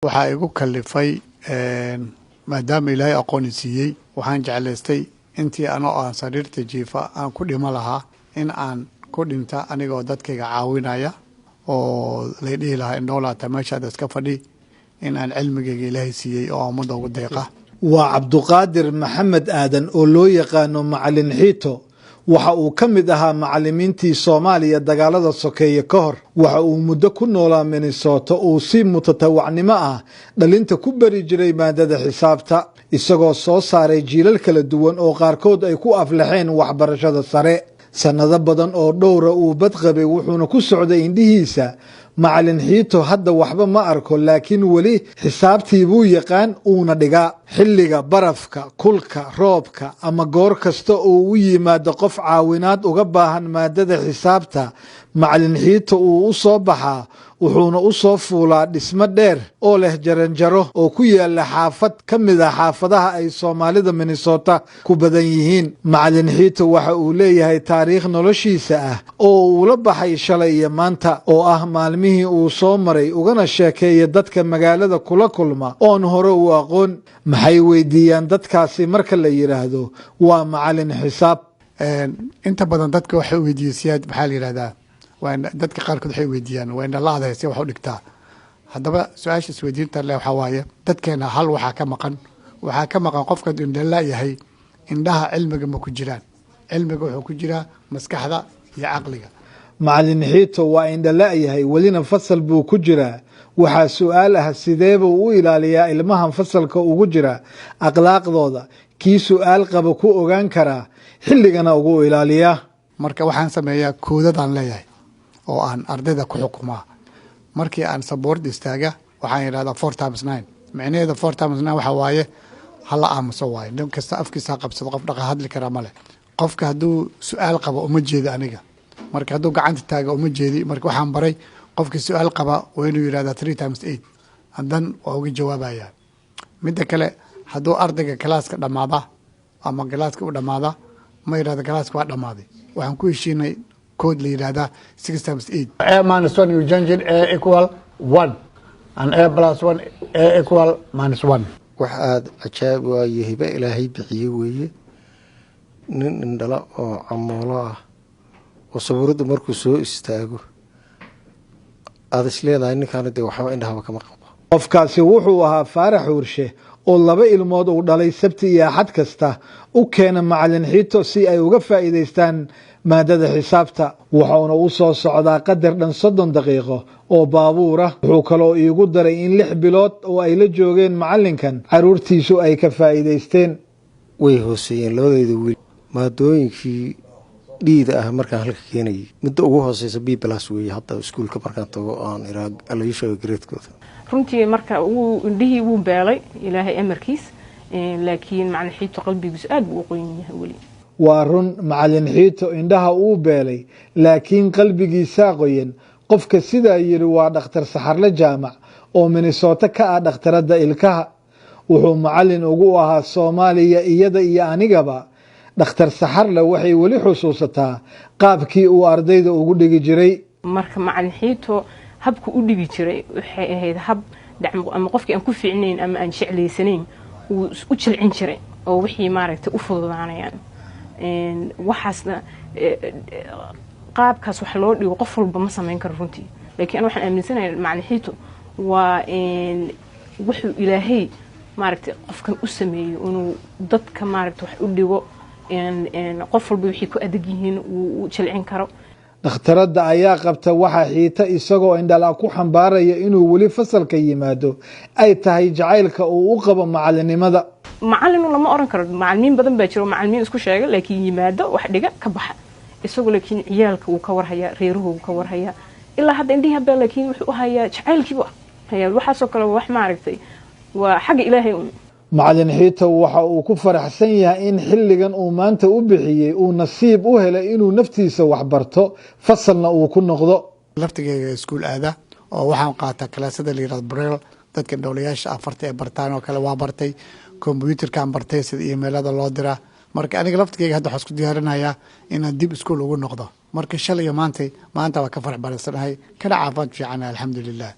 waxaa igu kalifay maadaama ilaahay aqoon siiyey waxaan jeclaystay intii aan sariirta jiifa aan ku dhimo lahaa in aan ku dhinta anigoo dadkayga caawinaya oo la dhihi lahaa indhoolaata meeshaad iska fadhi in aan cilmigayga ilaahay siiyey oo ummadda ugu deeqa. waa cabduqaadir maxamed aadan oo loo yaqaano macalin xiito waxa uu ka mid ahaa macalimiintii Soomaaliya dagaalada sokeeye ka hor waxa uu muddo ku noolaa Minnesota oo si mutatawacnimo ah dhalinta ku bari jiray maadada xisaabta isagoo soo saaray jiilal kala duwan oo qaarkood ay ku aflaxeen waxbarashada sare sanado badan oo dhowra uu badqabay wuxuuna ku socday indhihiisa macalin xiito hadda waxba ma arko laakiin weli xisaabtii buu yaqaan uuna dhigaa xilliga barafka kulka roobka ama goor kasta oo u yimaado qof caawinaad uga baahan maadada xisaabta macalin xiito uu u soo baxaa wuxuuna u soo fuulaa dhismo dheer oo leh jaranjaro oo ku yaala xaafad ka mid ah xaafadaha ay Soomaalida Minnesota ku badan yihiin macalin xiito waxa uu leeyahay taariikh noloshiisa ah oo uu la baxay shalay iyo maanta oo ah maalmihii uu soo maray ugana sheekeeyay dadka magaalada kula kulma oon hore u aqoon maxay weydiiyaan dadkaasi marka la yiraahdo waa macalin xisaab inta badan dadka waxay weydiiyaan maxaa la yiraahdaa dadka qaarkood waxay weydiiyaan waa indha laadahay si wax u dhigtaa haddaba su-aasha isweydiinta leh waxaa waaye dadkeena hal waxaa ka maqan qofka indha la yahay indhaha cilmiga ma ku jiraan cilmiga wuxuu ku jiraa maskaxda iyo caqliga macalin xiito waa indha la yahay welina fasal buu ku jiraa waxaa su'aal ah sidee buu u ilaaliyaa ilmahan fasalka ugu jira akhlaaqdooda kii su'aal qaba ku ogaan karaa xilligana ugu ilaaliyaa marka waxaan sameeyaa koodadaan leeyahay oo aan ardayda ku xukumaa markii aan saboord istaaga waxaan yidhahdaa 4x9 micnaheeda 4x9 waxa waaye hala aamuso waaye nin kasta afkiisa qabsado qof dhaqa hadli kara male qofka hadduu su'aal qabo uma jeedo aniga marka hadduu gacanta taaga uma jeedi marka waxaan baray qofkii su'aal qaba waa inuu yidhahdaa 3x8 hadan waa uga jawaabaya midda kale hadduu ardayga kalaaska dhammaada ama galaaska u dhammaada ma yidhahda galaaska waa dhammaaday waxaan ku heshiinay code la yiraahdaa 6x8 a minus 1 you change it a equal 1 and a plus 1 a equal minus 1 wax aad cajaab waaye hiba ilaahay bixiyay weeye nin indhala oo camoolo ah oo sabuurada markuu soo istaago aad isleedahay ninkaan de waxba indhaha kama qabo qofkaasi wuxuu ahaa Faarax Urshe oo laba ilmood uu dhalay Sabti iyo Axad kasta u keena macalin xiito si ay uga faa'iideystaan maadada xisaabta wuxuuna u soo socdaa qadar dhan 30 daqiiqo oo baabuur ah wuxuu kaloo iigu daray in 6 bilood oo ay la joogeen macalinkan caruurtiisu ay ka faa'iideysteen way hooseeyeen labadeeda wiil maadooyinkii dhiida ah markaan halka keenay muddo ugu hooseysa B+ weeye hadda iskuulka markaan tago aan iraaqalaysho gradeekooda runtii marka uu indhihii uu beelay ilaahay amarkiis laakiin macalin xiito qalbigiisu aad buu u qoyan yahay wali waa run macalin xiito indhaha uu beelay laakiin qalbigiisa qoyan qofka sidaa yiri waa dhakhtar saxarle jaamac oo Minnesota ka ah dhakhtarada ilkaha wuxuu macalin ugu ahaa Soomaaliya iyada iyo anigaba dhakhtar saxarle waxay wali xusuusataa qaabkii uu ardayda ugu dhigi jiray marka macalin xiito habku u dhigi jiray waxay ahayd hab dacmo ama qofkii aan ku fiicnayn ama aan jeclaysanayn uu u jilcin jiray oo wixii maaragtay u fududaanayaan waxaasna qaabkaas wax loo dhigo qof walba ma sameyn karo runtii laakiin waxaan aaminsanahay macalin xiito waa wuxuu ilaahay maaragtay qofkan u sameeyo inuu dadka maaragtay wax u dhigo qof walba wixii ku adag yihiin uu jilcin karo dhakhtarada ayaa qabta waxa xiita isagoo indhala ku xambaaraya inuu wali fasalka yimaado ay tahay jacaylka uu u qabo macalinimada macalin lama oran karo macalimiin badan baa jiro macalimiin isku sheega laakiin yimaado wax dhiga ka baxa isagoo laakiin ciyaalka uu ka warhaya reeruhu ka warhaya ilaa hadda indhihi baa laakiin wuxuu hayaa jacaylkiiba hayaa waxaas oo kale wax maaragtay waa xaq ilaahay macalin xiito waxa uu ku faraxsan yahay in xilligan uu maanta u bixiyay uu nasiib u helay inuu naftiisa wax barto fasalna uu ku noqdo laftigayga iskuul aada oo waxaan qaataa kalaasada la yiraahdo braille dadka dhowlayaasha afarta ee bartaan oo kale waa bartay computerkan bartay sida emailada loo diraa marka aniga laftigayga hadda waxaan isku diyaarinayaa inaan dib iskuul ugu noqdo marka shalay iyo maanta waa ka farax baransanahay kana caafimaad fiican alxamdulilah